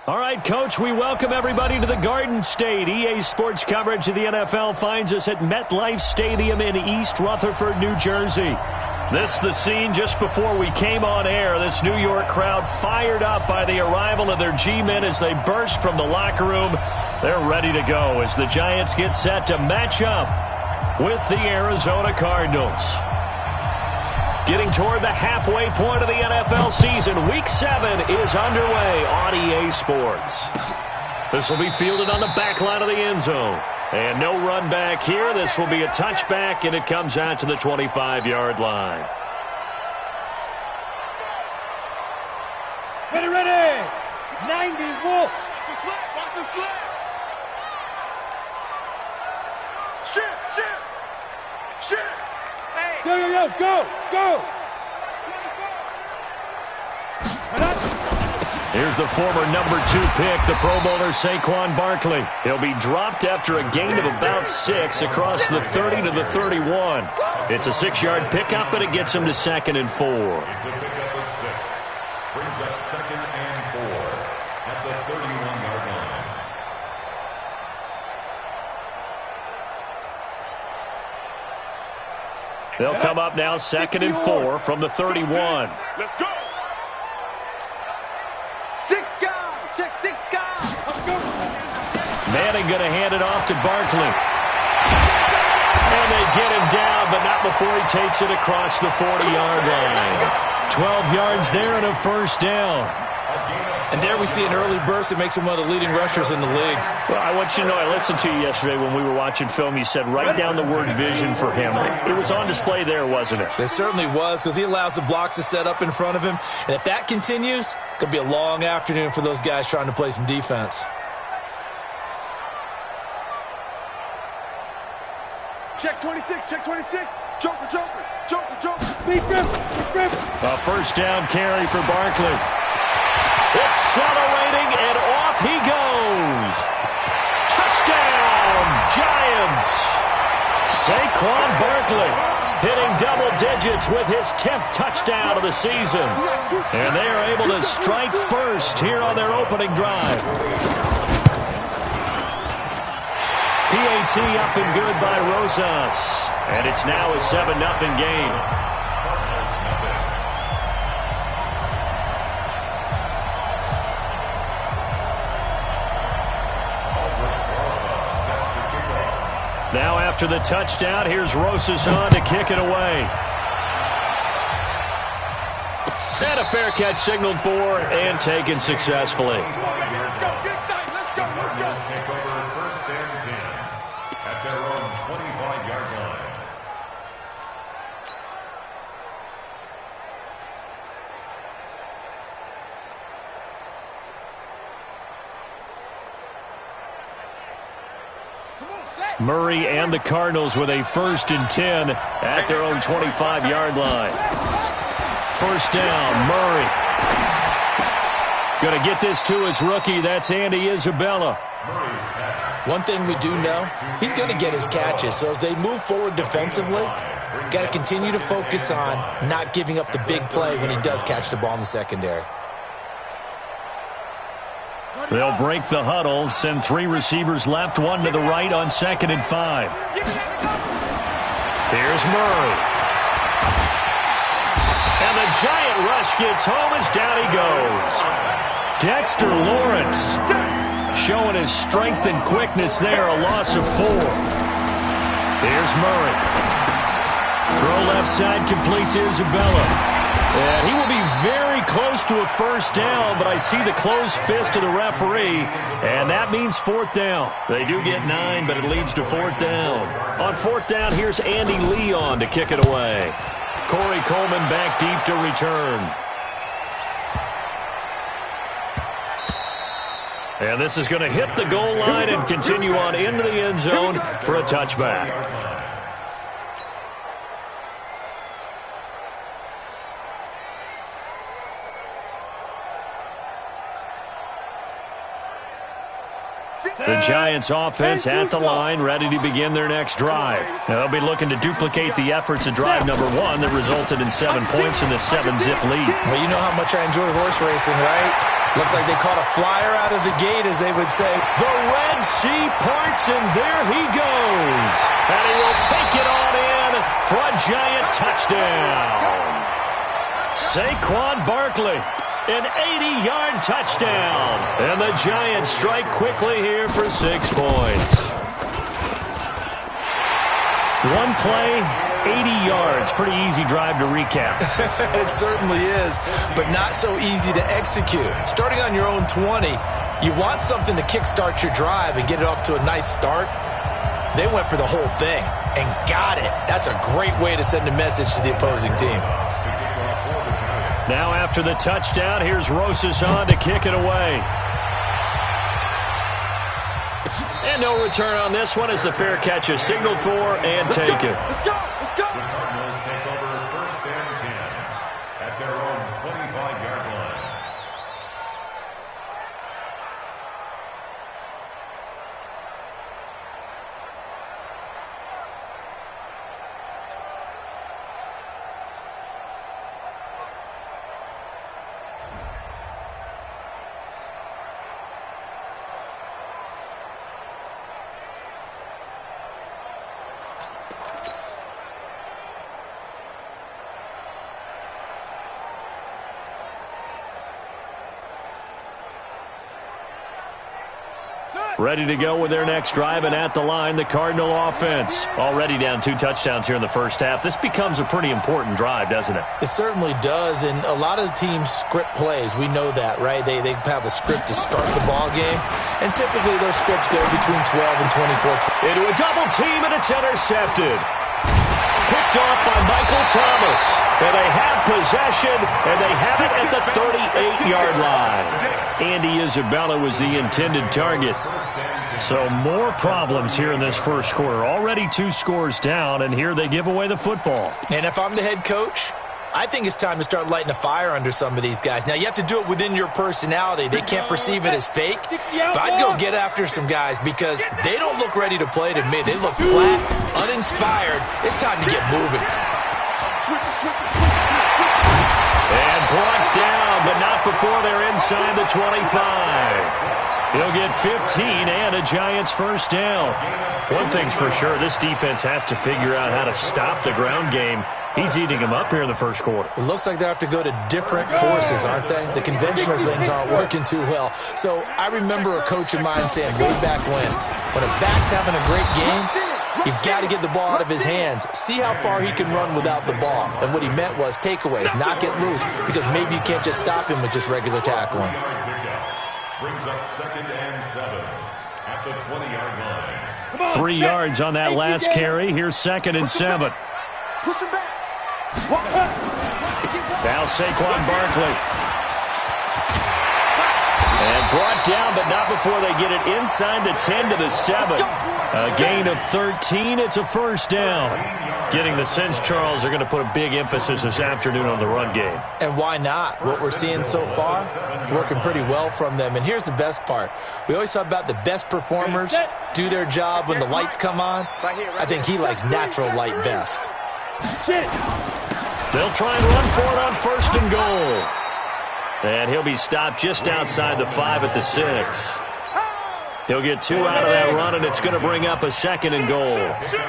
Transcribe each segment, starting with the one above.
All right, Coach, we welcome everybody to the Garden State. EA Sports coverage of the NFL finds us at MetLife Stadium in East Rutherford, New Jersey. This is the scene just before we came on air. This New York crowd fired up by the arrival of their G-men as they burst from the locker room. They're ready to go as the Giants get set to match up with the Arizona Cardinals. Getting toward the halfway point of the NFL season, Week 7 is underway on EA Sports. This will be fielded on the back line of the end zone. And no run back here. This will be a touchback, and it comes out to the 25-yard line. Ready. 90, Wolf. Watch the slip. Watch the slip. Shit. Hey. Go. Here's the former number 2 pick, the Pro Bowler Saquon Barkley. He'll be dropped after a gain of about 6 across the 30 to the 31. It's a 6-yard pickup, and it gets him to 2nd and 4. It's a pickup of 6. Brings up 2nd and 4 at the 31-yard line. They'll come up now 2nd and 4 from the 31. Let's go. 6 guys. Check 6 guys. Let's go. Manning going to hand it off to Barkley. And they get him down, but not before he takes it across the 40-yard line. 12 yards there and a first down. And there we see an early burst that makes him one of the leading rushers in the league. Well, I want you to know, I listened to you yesterday when we were watching film. You said write down the word vision for him. It was on display there, wasn't it? It certainly was, because he allows the blocks to set up in front of him. And if that continues, it could be a long afternoon for those guys trying to play some defense. Check 26. Joker. Deep grip. A first down carry for Barkley. Accelerating, and off he goes. Touchdown, Giants. Saquon Barkley hitting double digits with his 10th touchdown of the season. And they are able to strike first here on their opening drive. PAT up and good by Rosas. And it's now a 7-0 game. Now after the touchdown, here's Rosas on to kick it away. And a fair catch signaled for and taken successfully. Let's go. Take over 1st and 10 at their own 25-yard line. Murray and the Cardinals with a 1st and 10 at their own 25-yard line. First down, Murray. Going to get this to his rookie. That's Andy Isabella. One thing we do know, he's going to get his catches. So as they move forward defensively, got to continue to focus on not giving up the big play when he does catch the ball in the secondary. They'll break the huddle, send 3 receivers left, 1 to the right on 2nd and 5. Here's Murray. And the Giant rush gets home as down he goes. Dexter Lawrence showing his strength and quickness there, a loss of 4. Here's Murray. Throw left side completes Isabella. And he will be very close to a first down, but I see the closed fist of the referee, and that means 4th down. They do get 9, but it leads to 4th down. On 4th down, here's Andy Leon to kick it away. Corey Coleman back deep to return. And this is going to hit the goal line and continue on into the end zone for a touchback. The Giants offense at the line, ready to begin their next drive. Now, they'll be looking to duplicate the efforts of drive number 1 that resulted in 7 points in the 7-zip lead. Well, you know how much I enjoy horse racing, right? Looks like they caught a flyer out of the gate, as they would say. The Red Sea parts, and there he goes. And he will take it on in for a Giant touchdown. Saquon Barkley. An 80-yard touchdown. And the Giants strike quickly here for 6 points. One play, 80 yards. Pretty easy drive to recap. It certainly is, but not so easy to execute. Starting on your own 20, you want something to kickstart your drive and get it off to a nice start. They went for the whole thing and got it. That's a great way to send a message to the opposing team. Now after the touchdown, here's Rosas on to kick it away. And no return on this one as the fair catch is signaled for and taken. Let's go. The Cardinals take over 1st and 10 at their own 25-yard line. Ready to go with their next drive, and at the line, the Cardinal offense. Already down 2 touchdowns here in the first half. This becomes a pretty important drive, doesn't it? It certainly does, and a lot of the teams script plays. We know that, right? They have a script to start the ball game, and typically those scripts go between 12 and 24. Into a double team, and it's intercepted. Picked off by Michael Thomas. And they have possession, and they have it at the 38-yard line. Andy Isabella was the intended target. So more problems here in this first quarter. Already 2 scores down, and here they give away the football. And if I'm the head coach, I think it's time to start lighting a fire under some of these guys. Now, you have to do it within your personality. They can't perceive it as fake. But I'd go get after some guys because they don't look ready to play to me. They look flat, uninspired. It's time to get moving. And brought down, but not before they're inside the 25. He'll get 15 and a Giants first down. One thing's for sure, this defense has to figure out how to stop the ground game. He's eating them up here in the first quarter. It looks like they have to go to different forces, aren't they? The conventional things aren't working too well. So I remember a coach of mine saying way back when a back's having a great game, you've got to get the ball out of his hands. See how far he can run without the ball. And what he meant was takeaways, not get loose, because maybe you can't just stop him with just regular tackling. Brings up 2nd and 7 at the 20-yard line. 3 yards on that last carry. Here's 2nd and 7. Push him back. Now Saquon Barkley. And brought down, but not before they get it inside the 10 to the 7. A gain of 13. It's a first down. Getting the sense, Charles, they're going to put a big emphasis this afternoon on the run game. And why not? What we're seeing so far is working pretty well from them. And here's the best part. We always talk about the best performers do their job when the lights come on. I think he likes natural light best. They'll try and run for it on 1st and goal. And he'll be stopped just outside the 5 at the 6. He'll get 2 out of that run, and it's going to bring up a 2nd and goal.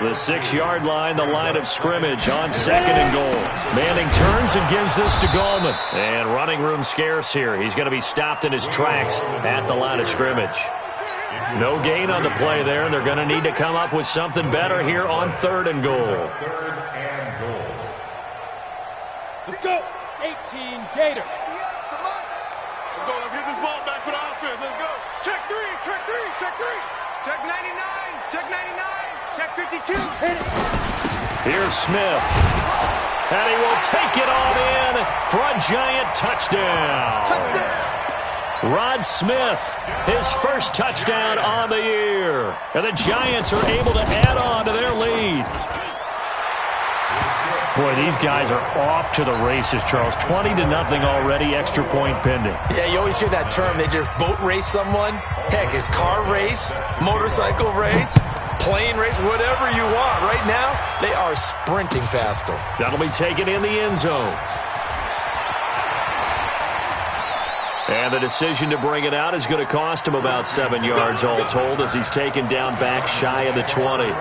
The 6-yard line, the line of scrimmage on 2nd and goal. Manning turns and gives this to Gallman. And running room scarce here. He's going to be stopped in his tracks at the line of scrimmage. No gain on the play there. They're going to need to come up with something better here on 3rd and goal. 3rd and goal. Let's go. 18 Gator. Let's go. Let's get this ball back for the offense. Let's go. Check 3. Check 3. Check 3. Check 99. Check 99. Check 52. Hit it. Here's Smith. And he will take it on in for a Giant touchdown. Rod Smith, his first touchdown on the year. And the Giants are able to add on to their lead. Boy, these guys are off to the races, Charles. 20-0 already, extra point pending. Yeah, you always hear that term. They just boat race someone. Heck, it's car race, motorcycle race, plane race, whatever you want. Right now, they are sprinting past them. That'll be taken in the end zone. And the decision to bring it out is going to cost him about 7 yards all told as he's taken down back shy of the 20.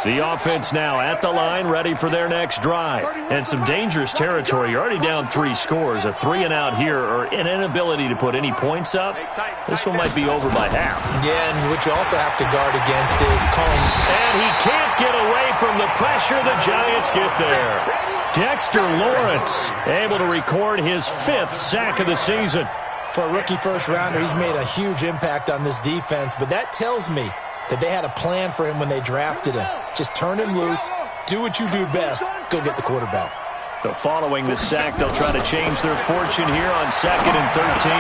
The offense now at the line, ready for their next drive. And some dangerous territory. You're already down 3 scores. A 3-and-out here or an inability to put any points up. This one might be over by half. Yeah, and what you also have to guard against is calling. And he can't get away from the pressure. The Giants get there. Dexter Lawrence able to record his 5th sack of the season. For a rookie first-rounder, he's made a huge impact on this defense. But that tells me that they had a plan for him when they drafted him. Just turn him loose, do what you do best, go get the quarterback. So following the sack, they'll try to change their fortune here on 2nd and 13.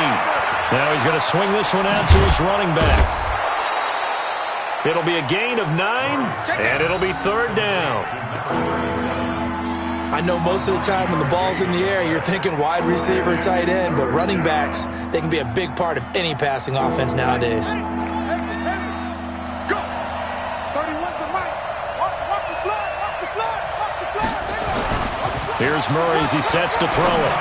Now he's going to swing this one out to his running back. It'll be a gain of 9, and it'll be 3rd down. I know most of the time when the ball's in the air, you're thinking wide receiver, tight end, but running backs, they can be a big part of any passing offense nowadays. Here's Murray as he sets to throw it.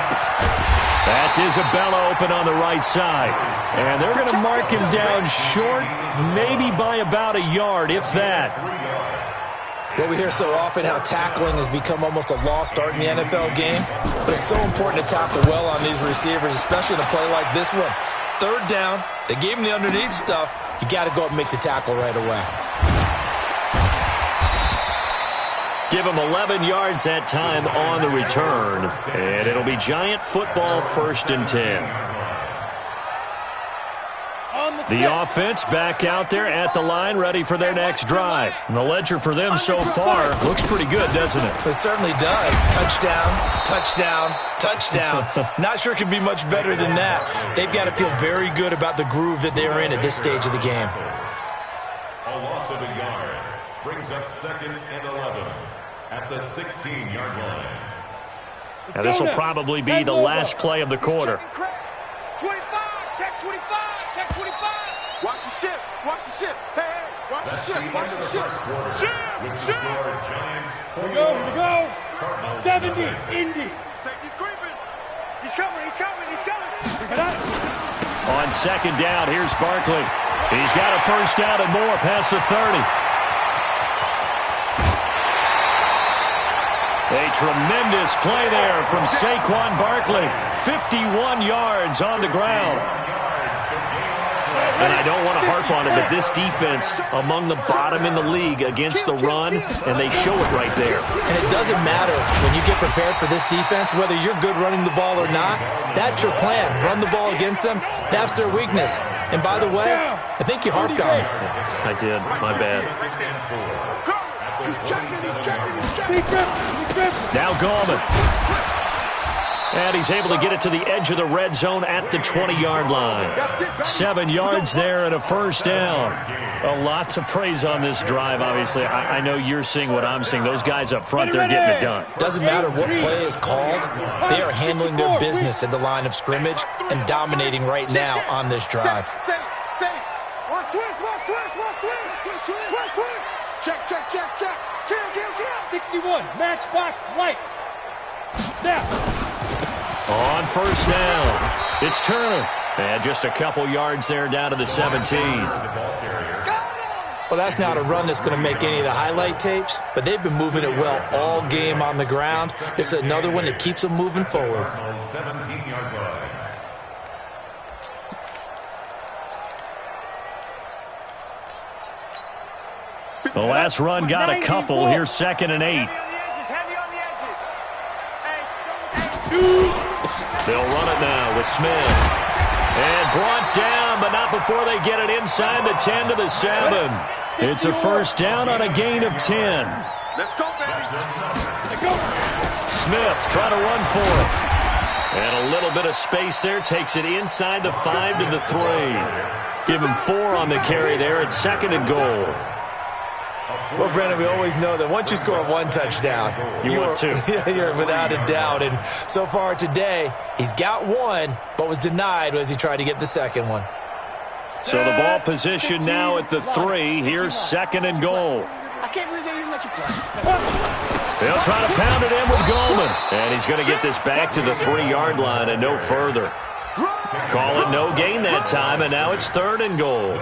That's Isabella open on the right side. And they're going to mark him down short, maybe by about a yard, if that. Well, we hear so often how tackling has become almost a lost art in the NFL game. But it's so important to tackle well on these receivers, especially in a play like this one. 3rd down, they gave him the underneath stuff. You got to go up and make the tackle right away. Give him 11 yards that time on the return. And it'll be Giant football 1st and 10. The offense back out there at the line, ready for their next drive. And the ledger for them so far looks pretty good, doesn't it? It certainly does. Touchdown, touchdown, touchdown. Not sure it can be much better than that. They've got to feel very good about the groove that they're in at this stage of the game. A loss of a yard brings up 2nd and 11 at the 16-yard line. Now this will probably be the last play of the quarter. 25, check 25, check 25. Watch the ship, watch the ship. Hey, watch the ship, watch the ship. Ship. Here we go. 70, Indy. Safety's creeping. He's coming, he's coming, he's coming. On 2nd down, here's Barkley. He's got a 1st down and more past the 30. A tremendous play there from Saquon Barkley. 51 yards on the ground. And I don't want to harp on it, but this defense among the bottom in the league against the run, and they show it right there. And it doesn't matter when you get prepared for this defense, whether you're good running the ball or not. That's your plan. Run the ball against them. That's their weakness. And by the way, I think you harped on it. I did. My bad. He's checking, he's checking, he's checking. Now Gallman. And he's able to get it to the edge of the red zone at the 20-yard line. 7 yards there and a 1st down. A lot to praise on this drive, obviously. I know you're seeing what I'm seeing. Those guys up front, they're getting it done. Doesn't matter what play is called. They are handling their business at the line of scrimmage and dominating right now on this drive. Check, check, check, check. Kill, kill, kill. 61, matchbox lights. Snap. On 1st down, it's Turner. And just a couple yards there down to the 17. Well, that's not a run that's going to make any of the highlight tapes, but they've been moving it well all game on the ground. This is another one that keeps them moving forward. 17-yard line. The last run got a couple. Here's 2nd and 8. Heavy on the edges. They'll run it now with Smith. And brought down, but not before they get it inside the 10 to the 7. It's a 1st down on a gain of 10. Let's go, baby. Smith trying to run for it. And a little bit of space there. Takes it inside the 5 to the 3. Give him 4 on the carry there at 2nd and goal. Well, Brandon, we always know that once you score 1 touchdown, you're without a doubt. And so far today, he's got 1, but was denied as he tried to get the 2nd one. So the ball position now at the 3. Here's 2nd and goal. I can't believe they even let you play. They'll try to pound it in with Goldman. And he's going to get this back to the 3-yard line and no further. Call it no gain that time, and now it's 3rd and goal.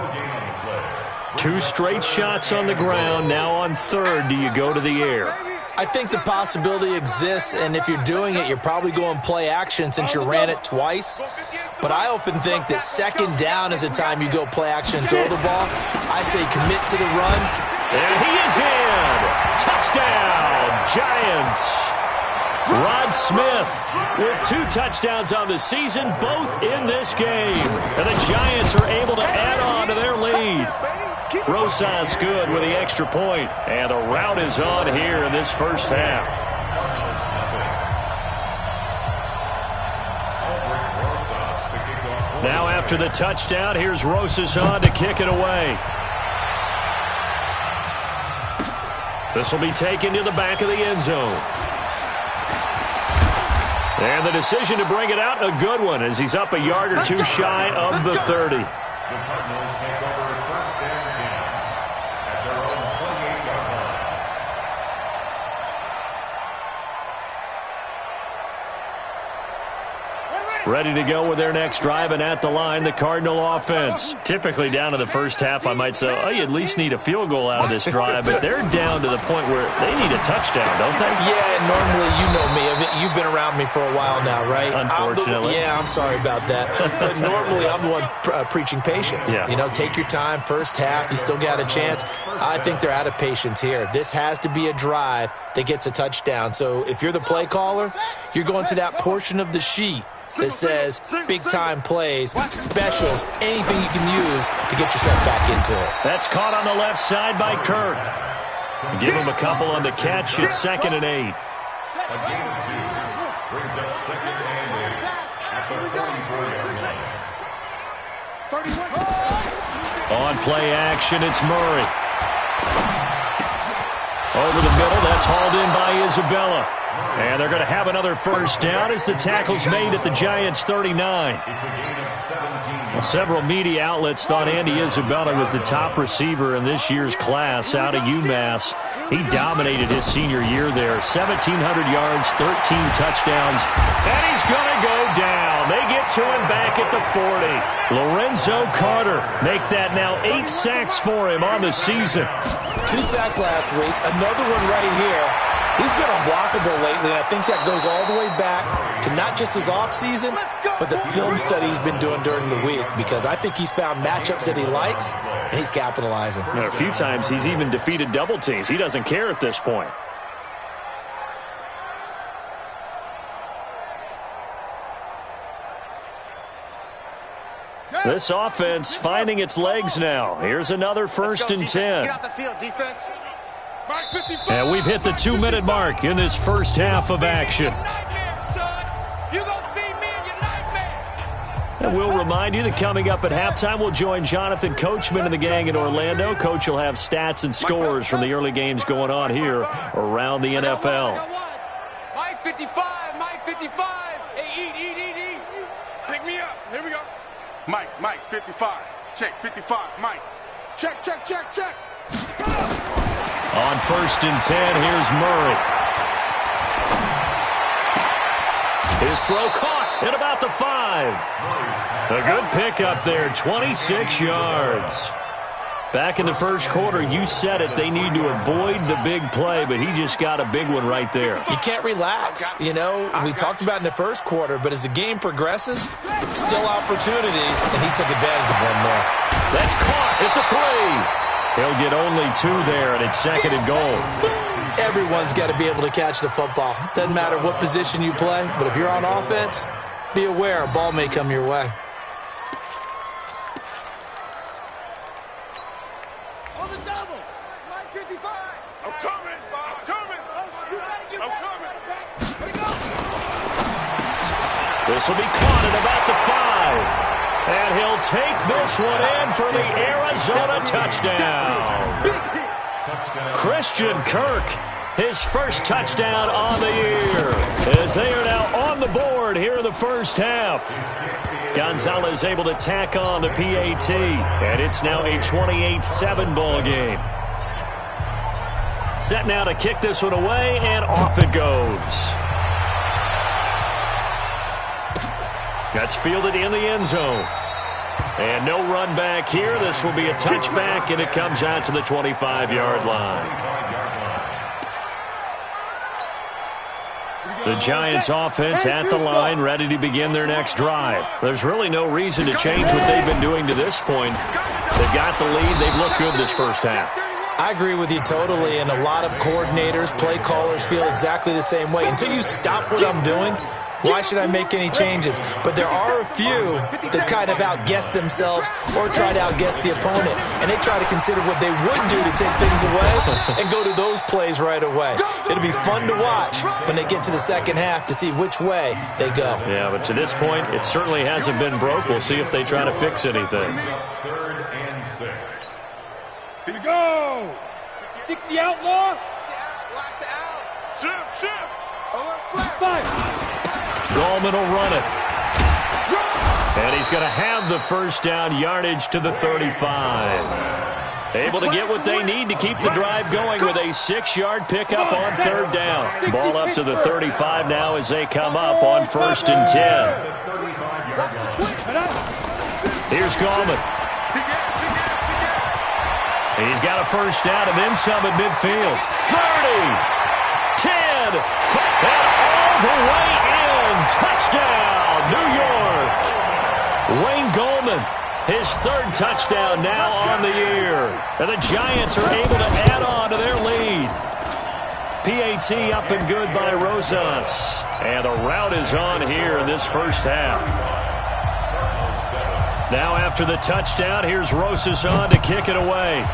2 straight shots on the ground. Now on 3rd, do you go to the air? I think the possibility exists, and if you're doing it, you're probably going play action since you ran it twice. But I often think that 2nd down is the time you go play action and throw the ball. I say commit to the run. And he is in. Touchdown, Giants. Rod Smith with 2 touchdowns on the season, both in this game. And the Giants are able to add on to their lead. Rosas good with the extra point. And the rout is on here in this first half. Now after the touchdown, here's Rosas on to kick it away. This will be taken to the back of the end zone. And the decision to bring it out, a good one, as he's up a yard or 2 shy of the 30. The Cardinals take over 1st and 10 at their own 28-yard line. Ready to go with their next drive, and at the line, the Cardinal offense. Typically down to the first half, I might say, oh, you at least need a field goal out of this drive, but they're down to the point where they need a touchdown, don't they? Yeah, normally, you know me. You've been around me for a while now, right? Unfortunately. I'm sorry about that. But normally, I'm the one preaching patience. Yeah. You know, take your time, first half, you still got a chance. I think they're out of patience here. This has to be a drive that gets a touchdown. So if you're the play caller, you're going to that portion of the sheet that says big-time plays, specials, anything you can use to get yourself back into it. That's caught on the left side by Kirk. Give him a couple on the catch. It's 2nd and 8. A gain of 2 brings up 2nd and 8 at the 44-yard line. On play action, it's Murray. Over the middle, that's hauled in by Isabella. And they're going to have another first down as the tackle's made at the Giants' 39. It's a gain of 17. Well, several media outlets thought Andy Isabella was the top receiver in this year's class out of UMass. He dominated his senior year there. 1,700 yards, 13 touchdowns, and he's going to go down. They get to him back at the 40. Lorenzo Carter make that now 8 sacks for him on the season. 2 sacks last week, another one right here. He's been unblockable lately, and I think that goes all the way back to not just his offseason, but the film study he's been doing during the week, because I think he's found matchups that he likes, and he's capitalizing. A few times he's even defeated double teams. He doesn't care at this point. This offense finding its legs now. Here's another 1st and 10. Get out the field, defense. And we've hit the 2-minute mark in this first half of action. And we'll remind you that coming up at halftime, we'll join Jonathan Coachman and the gang in Orlando. Coach will have stats and scores from the early games going on here around the NFL. Mike 55, Mike 55. Hey, eat. Pick me up. Here we go. Mike 55. Check 55. Mike. Check. On 1st and 10, here's Murray. His throw caught at about the 5. A good pickup there, 26 yards. Back in the first quarter, you said it, they need to avoid the big play, but he just got a big one right there. You can't relax. You know, we talked about in the first quarter, but as the game progresses, still opportunities, and he took advantage of one there. That's caught at the 3. He'll get only 2 there, and it's 2nd and goal. Everyone's got to be able to catch the football. Doesn't matter what position you play, but if you're on offense, be aware a ball may come your way. On the double. Mike 55. I'm coming. This will be caught at about the 5. And he'll take this one in for the Arizona touchdown. Christian Kirk, his first touchdown on the year, as they are now on the board here in the first half. Gonzalez able to tack on the PAT, and it's now a 28-7 ball game. Set now to kick this one away, and off it goes. That's fielded in the end zone. And no run back here. This will be a touchback, and it comes out to the 25-yard line. The Giants offense at the line, ready to begin their next drive. There's really no reason to change what they've been doing to this point. They've got the lead. They've looked good this first half. I agree with you totally, and a lot of coordinators, play callers feel exactly the same way. Until you stop what I'm doing, why should I make any changes? But there are a few that kind of outguess themselves or try to outguess the opponent. And they try to consider what they would do to take things away and go to those plays right away. It'll be fun to watch when they get to the second half to see which way they go. Yeah, but to this point, it certainly hasn't been broke. We'll see if they try to fix anything. 3rd and 6. Here we go. 60 outlaw. Watch the out. Shift. 5. Gallman will run it. And he's going to have the first down, yardage to the 35. Able to get what they need to keep the drive going with a 6-yard pickup on 3rd down. Ball up to the 35 now as they come up on 1st and 10. Here's Gallman. He's got a first down and then some at midfield. 30, 10, 5, and all the way in. Touchdown, New York. Wayne Gallman, his 3rd touchdown now on the year. And the Giants are able to add on to their lead. PAT up and good by Rosas. And the route is on here in this first half. Now after the touchdown, here's Rosas on to kick it away.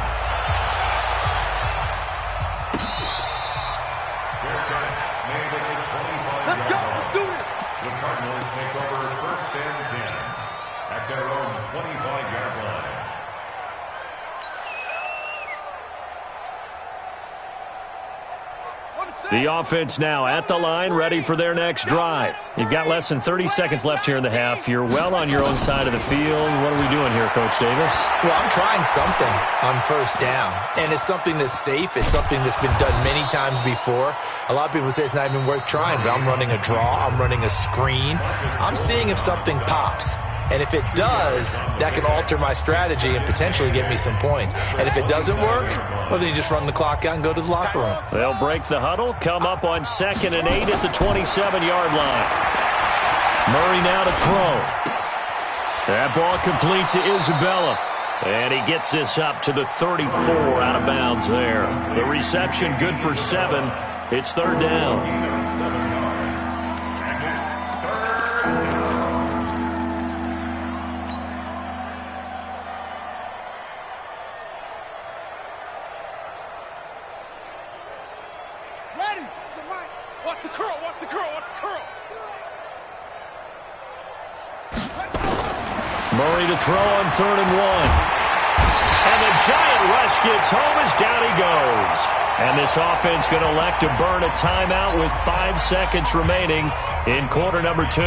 The offense now at the line, ready for their next drive. You've got less than 30 seconds left here in the half. You're well on your own side of the field. What are we doing here, Coach Davis? Well, I'm trying something on 1st down, and it's something that's safe. It's something that's been done many times before. A lot of people say it's not even worth trying, but I'm running a draw. I'm running a screen. I'm seeing if something pops. And if it does, that can alter my strategy and potentially get me some points. And if it doesn't work, well, then you just run the clock out and go to the locker room. They'll break the huddle, come up on 2nd and 8 at the 27-yard line. Murray now to throw. That ball complete to Isabella. And he gets this up to the 34 out of bounds there. The reception good for 7. It's 3rd down. Murray to throw on 3rd and 1. And the giant rush gets home as down he goes. And this offense going to elect to burn a timeout with 5 seconds remaining in quarter number 2.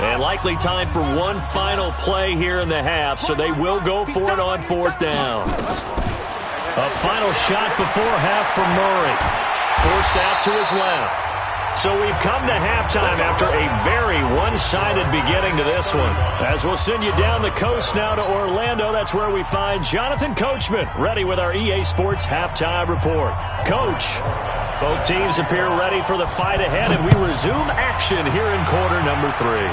And likely time for one final play here in the half, so they will go for it on 4th down. A final shot before half from Murray. Forced out to his left. So we've come to halftime after a very one-sided beginning to this one. As we'll send you down the coast now to Orlando, that's where we find Jonathan Coachman, ready with our EA Sports Halftime Report. Coach, both teams appear ready for the fight ahead, and we resume action here in quarter number 3.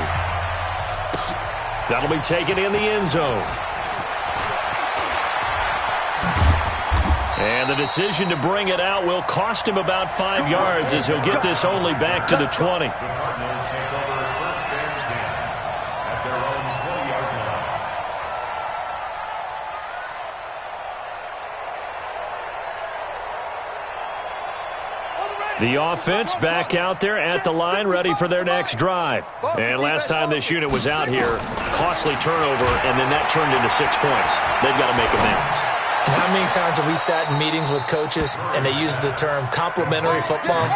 That'll be taken in the end zone. And the decision to bring it out will cost him about 5 yards as he'll get this only back to the 20. The offense back out there at the line, ready for their next drive. And last time this unit was out here, costly turnover, and then that turned into 6 points. They've got to make amends. And how many times have we sat in meetings with coaches and they use the term complementary football?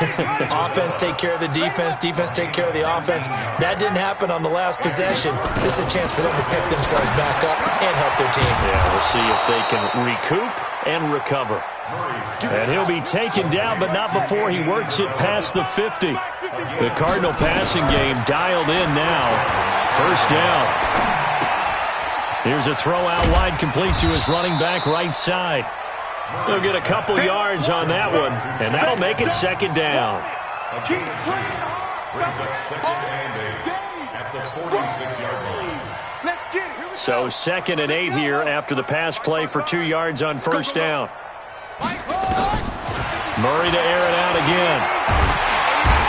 Offense take care of the defense, defense take care of the offense. That didn't happen on the last possession. This is a chance for them to pick themselves back up and help their team. Yeah, we'll see if they can recoup and recover. And he'll be taken down, but not before he works it past the 50. The Cardinal passing game dialed in now. First down. Here's a throw out wide, complete to his running back right side. He'll get a couple yards on that one, and that'll make it second down. Brings up second and 8 at the 46-yard line. So 2nd and 8 here after the pass play for 2 yards on first down. Murray to air it out again.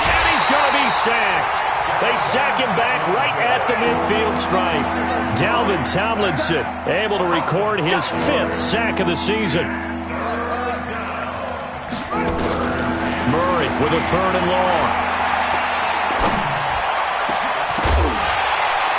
And he's going to be sacked. They sack him back right at the midfield stripe. Dalvin Tomlinson able to record his 5th sack of the season. Murray with a 3rd and long.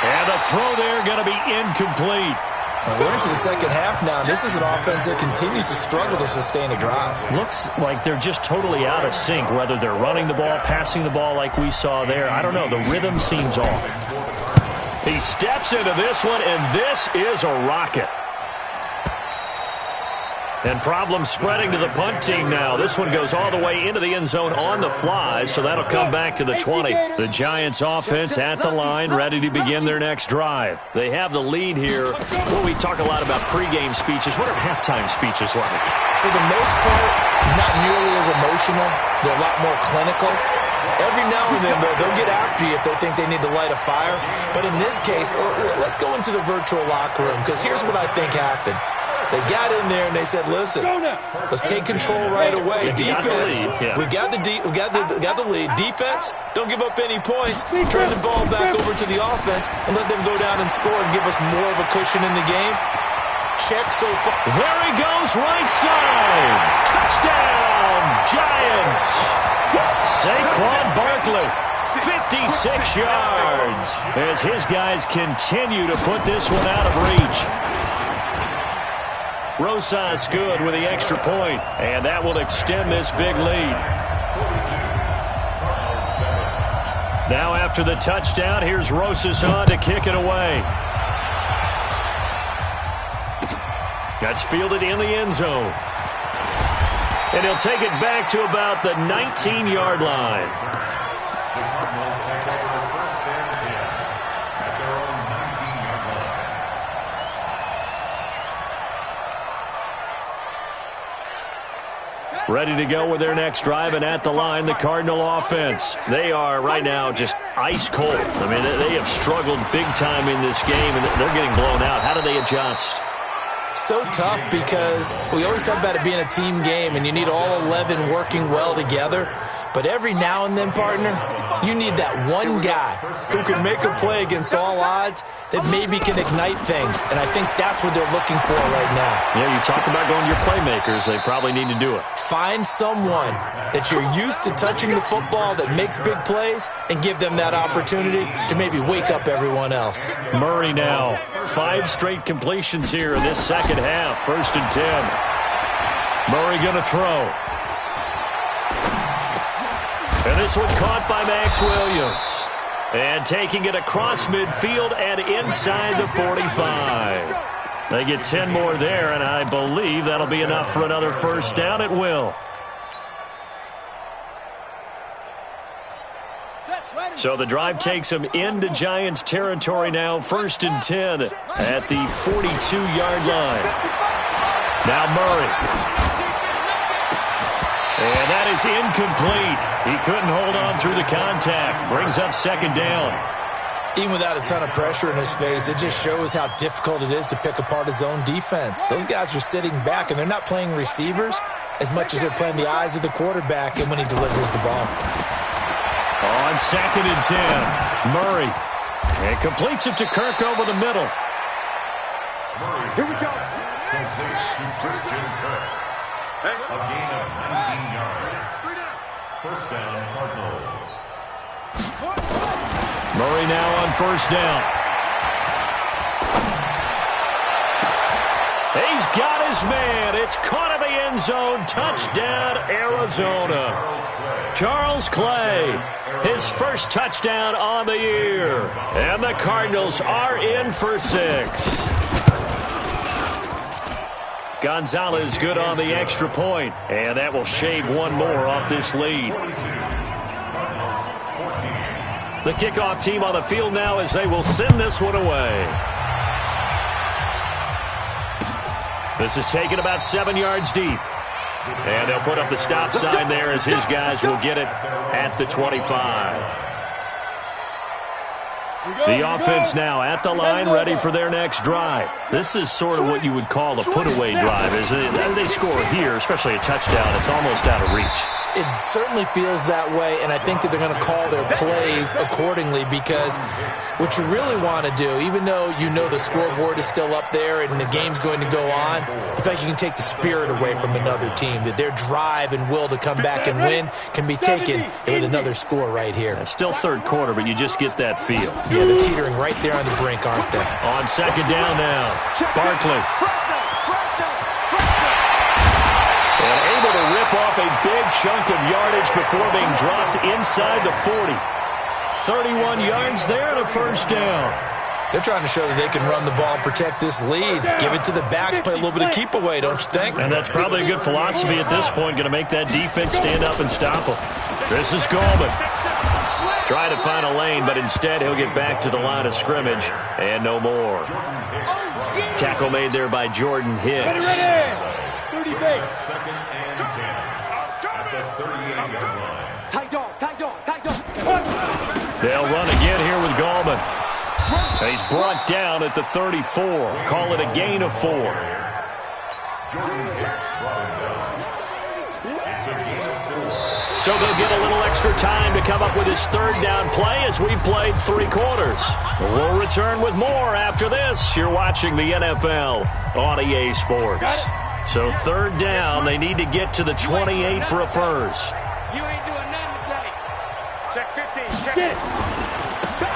And the throw there going to be incomplete. And we're into the second half now. This is an offense that continues to struggle to sustain a drive. Looks like they're just totally out of sync, whether they're running the ball, passing the ball like we saw there. I don't know. The rhythm seems off. He steps into this one, and this is a rocket. And problems spreading to the punt team now. This one goes all the way into the end zone on the fly, so that'll come back to the 20. The Giants offense at the line, ready to begin their next drive. They have the lead here. Well, we talk a lot about pregame speeches. What are halftime speeches like? For the most part, not nearly as emotional. They're a lot more clinical. Every now and then, they'll get after you if they think they need to light a fire. But in this case, let's go into the virtual locker room, because here's what I think happened. They got in there and they said, listen, let's take control right away. Defense, we got the lead. Defense, don't give up any points. Turn the ball back over to the offense and let them go down and score and give us more of a cushion in the game. Check so far. There he goes, right side. Touchdown, Giants. Saquon Barkley, 56 yards, as his guys continue to put this one out of reach. Rosas good with the extra point, and that will extend this big lead. Now after the touchdown, here's Rosas on to kick it away. That's fielded in the end zone. And he'll take it back to about the 19-yard line. Ready to go with their next drive, and at the line, the Cardinal offense. They are right now just ice cold. I mean, they have struggled big time in this game, and they're getting blown out. How do they adjust? So tough, because we always talk about it being a team game, and you need all 11 working well together. But every now and then, partner, you need that one guy who can make a play against all odds that maybe can ignite things. And I think that's what they're looking for right now. Yeah, you talk about going to your playmakers. They probably need to do it. Find someone that you're used to touching the football that makes big plays and give them that opportunity to maybe wake up everyone else. Murray now. 5 straight completions here in this second half. 1st and 10. Murray going to throw. And this one caught by Max Williams. And taking it across midfield and inside the 45. They get 10 more there, and I believe that'll be enough for another first down. It will. So the drive takes them into Giants territory now. 1st and 10 at the 42-yard line. Now Murray. And that is incomplete. He couldn't hold on through the contact. Brings up 2nd down. Even without a ton of pressure in his face, it just shows how difficult it is to pick apart his own defense. Those guys are sitting back, and they're not playing receivers as much as they're playing the eyes of the quarterback and when he delivers the ball. On 2nd and 10, Murray. And completes it to Kirk over the middle. Here we go. Complete to Christian Kirk. A gain of 19 yards. First down, Cardinals. Murray now on first down. He's got his man. It's caught in the end zone. Touchdown, Arizona. Charles Clay, his first touchdown on the year. And the Cardinals are in for 6. Gonzalez good on the extra point, and that will shave one more off this lead. The kickoff team on the field now as they will send this one away. This is taken about 7 yards deep. And they'll put up the stop sign there as his guys will get it at the 25. The offense now at the line, ready for their next drive. This is sort of what you would call a put-away drive, isn't it? They score here, especially a touchdown. It's almost out of reach. It certainly feels that way, and I think that they're going to call their plays accordingly, because what you really want to do, even though you know the scoreboard is still up there and the game's going to go on, I feel like you can take the spirit away from another team, that their drive and will to come back and win can be taken with another score right here. It's still third quarter, but you just get that feel. Yeah, they're teetering right there on the brink, aren't they? On second down now, Barkley. And able to rip off a big chunk of yardage before being dropped inside the 40. 31 yards there and a first down. They're trying to show that they can run the ball and protect this lead. Give it to the backs, play a little bit of keep away, don't you think? And that's probably a good philosophy at this point, going to make that defense stand up and stop them. This is Goldman. Trying to find a lane, but instead he'll get back to the line of scrimmage and no more. Tackle made there by Jordan Hicks. 30 base. Second and 10 at the 38-yard line. Tight dog. They'll run again here with Gallman. He's brought down at the 34. Call it a gain of 4. Jordan Hicks brought him down. It's a gain of 4. So they'll get a little extra time to come up with his third down play as we've played 3 quarters. We'll return with more after this. You're watching the NFL on EA Sports. So third down, they need to get to the 28 for a first. You ain't doing nothing today. Check 15. Check it.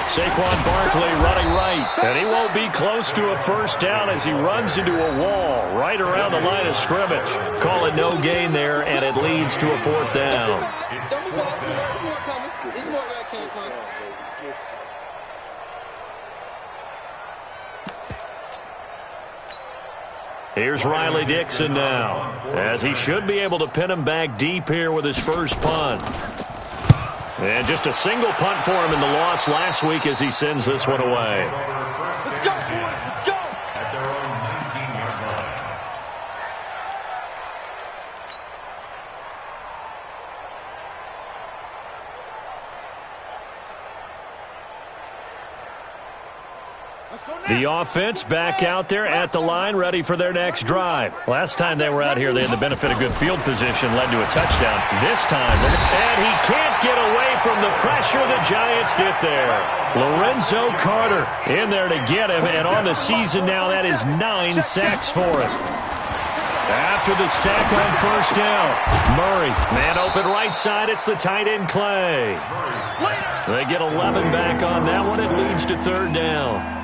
Saquon Barkley running right. And he won't be close to a first down as he runs into a wall right around the line of scrimmage. Call it no gain there, and it leads to a 4th down. Here's Riley Dixon now, as he should be able to pin him back deep here with his first punt. And just a single punt for him in the loss last week as he sends this one away. Let's go, boys. Let's go. At their own 19-yard line. The offense back out there at the line, ready for their next drive. Last time they were out here, they had the benefit of good field position, led to a touchdown. This time, and he can't get away from the pressure. The Giants get there. Lorenzo Carter in there to get him, and on the season now, that is 9 sacks for him. After the sack on first down, Murray, man open right side, it's the tight end Clay. They get 11 back on that one. It leads to third down.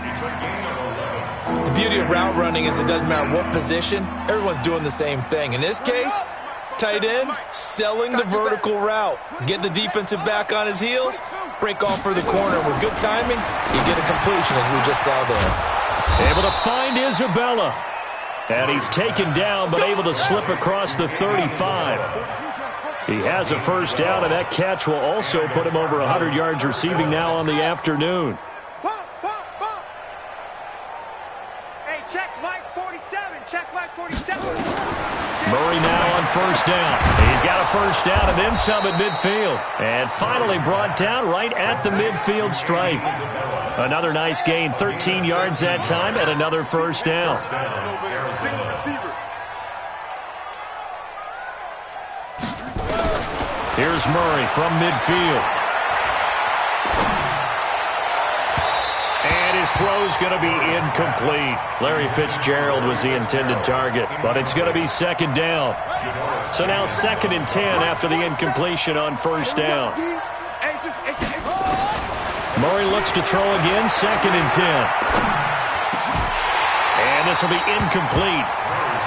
The beauty of route running is it doesn't matter what position, everyone's doing the same thing. In this case, tight end, selling the vertical route. Get the defensive back on his heels, break off for the corner. With good timing, you get a completion as we just saw there. Able to find Isabella. And he's taken down, but able to slip across the 35. He has a first down, and that catch will also put him over 100 yards receiving now on the afternoon. Hey, check Mike 47. Check Mike 47. Murray now on first down. He's got a first down and then some at midfield. And finally brought down right at the midfield stripe. Another nice gain, 13 yards that time, and another first down. Here's Murray from midfield. And his throw's going to be incomplete. Larry Fitzgerald was the intended target, but it's going to be second down. So now 2nd and 10 after the incompletion on first down. Murray looks to throw again, 2nd and 10. And this will be incomplete.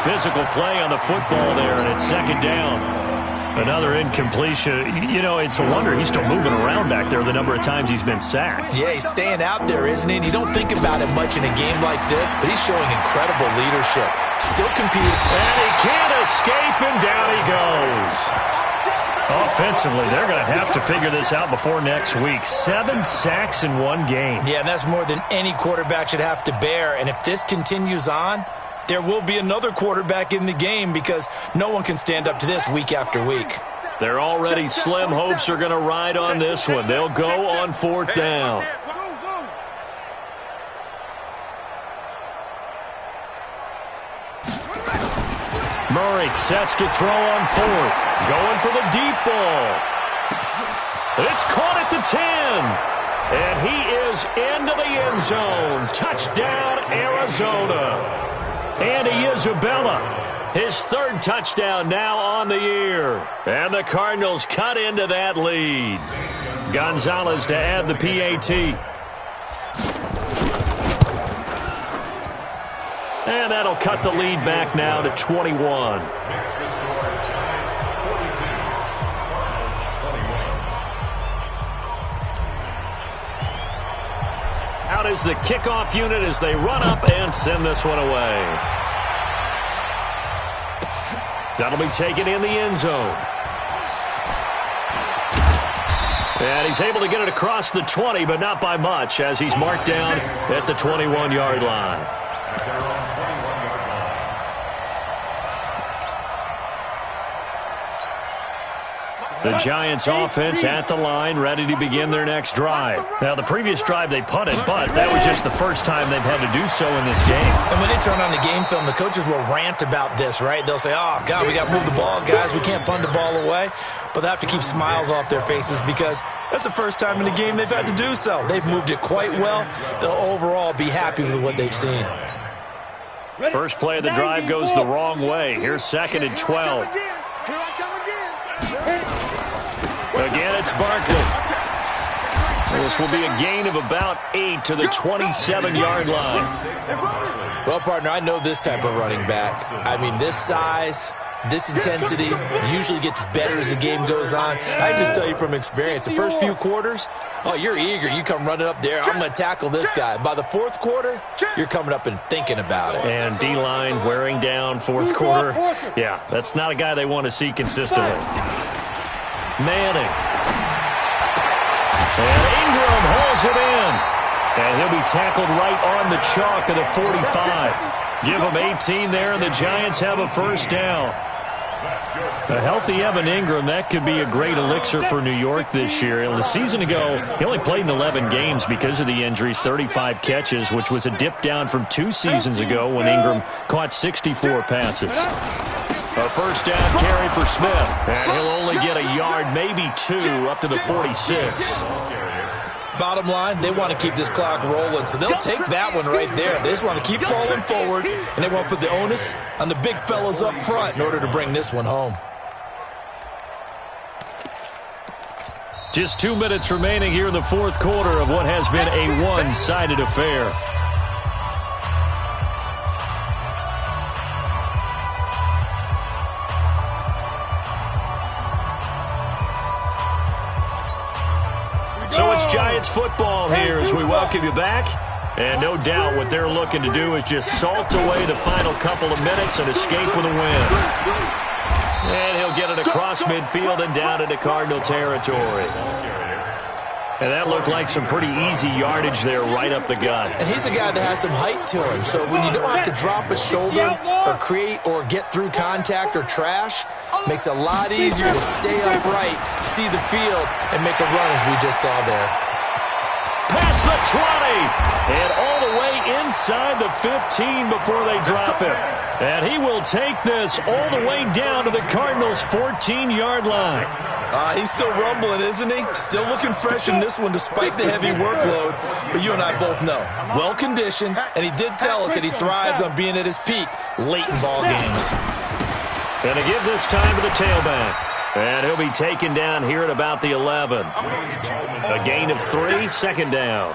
Physical play on the football there, and it's second down. Another incompletion. You know, it's a wonder he's still moving around back there the number of times he's been sacked. Yeah, he's staying out there, isn't he? And you don't think about it much in a game like this, but he's showing incredible leadership. Still competing. And he can't escape, and down he goes. Offensively, they're going to have to figure this out before next week. 7 sacks in one game. Yeah, and that's more than any quarterback should have to bear. And if this continues on, there will be another quarterback in the game because no one can stand up to this week after week. Their already slim hopes are going to ride on this one. They'll go on 4th down. Murray sets to throw on 4th. Going for the deep ball. It's caught at the 10. And he is into the end zone. Touchdown, Arizona. Andy Isabella, his 3rd touchdown now on the year. And the Cardinals cut into that lead. Gonzalez to add the PAT. And that'll cut the lead back now to 21. Out is the kickoff unit as they run up and send this one away. That'll be taken in the end zone. And he's able to get it across the 20, but not by much, as he's marked down at the 21-yard line. The Giants offense at the line, ready to begin their next drive. Now, the previous drive they punted, but that was just the first time they've had to do so in this game. And when they turn on the game film, the coaches will rant about this, right? They'll say, oh, God, we got to move the ball, guys. We can't punt the ball away. But they have to keep smiles off their faces because that's the first time in the game they've had to do so. They've moved it quite well. They'll overall be happy with what they've seen. First play of the drive goes the wrong way. Here's 2nd and 12. Again, it's Barkley. This will be a gain of about 8 to the 27-yard line. Well, partner, I know this type of running back. I mean, this size, this intensity usually gets better as the game goes on. I just tell you from experience, the first few quarters, oh, you're eager. You come running up there. I'm going to tackle this guy. By the 4th quarter, you're coming up and thinking about it. And D-line wearing down 4th quarter. Yeah, that's not a guy they want to see consistently. Manning. And Ingram hauls it in. And he'll be tackled right on the chalk of the 45. Give him 18 there, and the Giants have a first down. A healthy Evan Ingram, that could be a great elixir for New York this year. The season ago, he only played in 11 games because of the injuries, 35 catches, which was a dip down from 2 seasons ago when Ingram caught 64 passes. A first down carry for Smith, and he'll only get a yard, maybe 2, up to the 46. Bottom line, they want to keep this clock rolling, so they'll take that one right there. They just want to keep falling forward, and they want to put the onus on the big fellas up front in order to bring this one home. Just 2 minutes remaining here in the 4th quarter of what has been a one-sided affair. So it's Giants football here as we welcome you back. And no doubt what they're looking to do is just salt away the final couple of minutes and escape with a win. And he'll get it across midfield and down into Cardinal territory. And that looked like some pretty easy yardage there right up the gut. And he's a guy that has some height to him. So when you don't have to drop a shoulder or create or get through contact or trash, makes it a lot easier to stay upright, see the field, and make a run as we just saw there. Past the 20, and all the way inside the 15 before they drop it. And he will take this all the way down to the Cardinals' 14-yard line. He's still rumbling, isn't he? Still looking fresh in this one despite the heavy workload. But you and I both know, well-conditioned, and he did tell us that he thrives on being at his peak late in ball games. Going to give this time to the tailback. And he'll be taken down here at about the 11. A gain of 3, second down.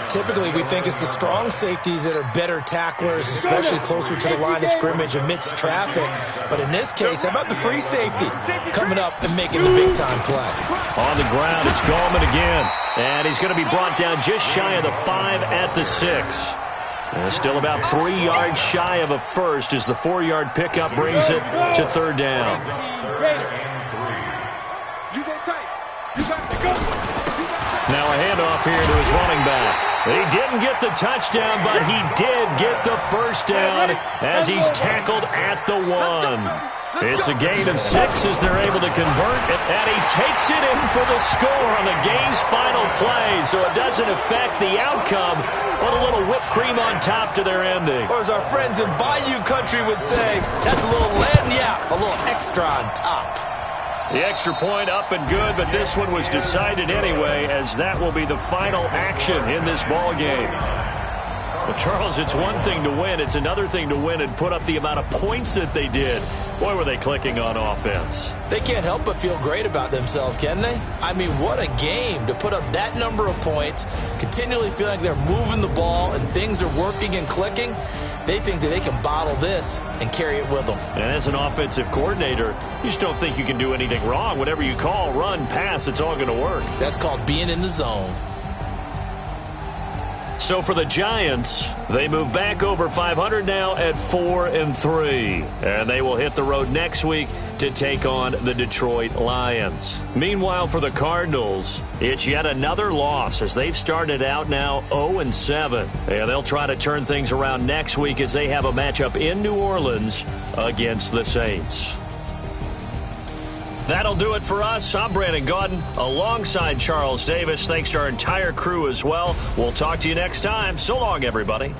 Typically, we think it's the strong safeties that are better tacklers, especially closer to the line of scrimmage amidst traffic. But in this case, how about the free safety coming up and making the big-time play? On the ground, it's Gallman again. And he's going to be brought down just shy of the 5 at the 6. And still about 3 yards shy of a first as the 4-yard pickup brings it to third down. Now a handoff here to his running back. He didn't get the touchdown, but he did get the first down as he's tackled at the 1. It's a gain of 6 as they're able to convert, and he takes it in for the score on the game's final play, so it doesn't affect the outcome, but a little whipped cream on top to their ending. Or as our friends in Bayou Country would say, that's a little lagniappe, a little extra on top. The extra point up and good, but this one was decided anyway, as that will be the final action in this ball game. Well, Charles, it's one thing to win. It's another thing to win and put up the amount of points that they did. Boy, were they clicking on offense. They can't help but feel great about themselves, can they? I mean, what a game to put up that number of points, continually feel like they're moving the ball and things are working and clicking. They think that they can bottle this and carry it with them. And as an offensive coordinator, you just don't think you can do anything wrong. Whatever you call, run, pass, it's all going to work. That's called being in the zone. So for the Giants, they move back over 500 now at 4-3. And they will hit the road next week to take on the Detroit Lions. Meanwhile, for the Cardinals, it's yet another loss as they've started out now 0-7. And they'll try to turn things around next week as they have a matchup in New Orleans against the Saints. That'll do it for us. I'm Brandon Gaudin alongside Charles Davis. Thanks to our entire crew as well. We'll talk to you next time. So long, everybody.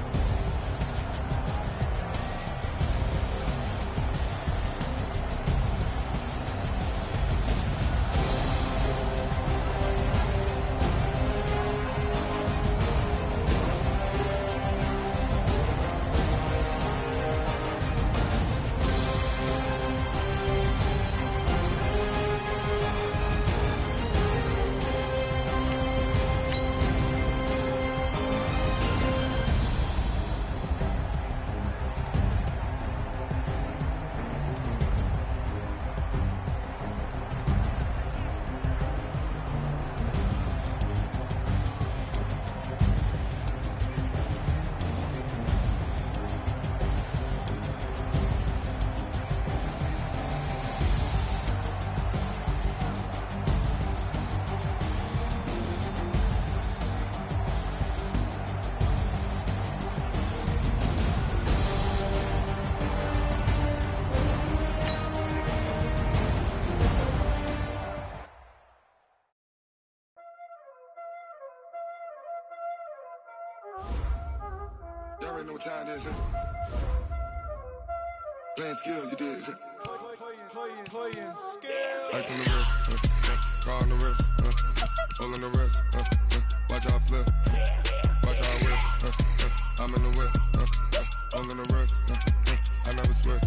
Y'all already know what time it is, huh? Playing skills, you did. Playing skills. Ice on the wrist, car on the wrist, hole in the wrist, watch out flip, watch out whip, I'm in the whip, hole in the wrist, I never switch.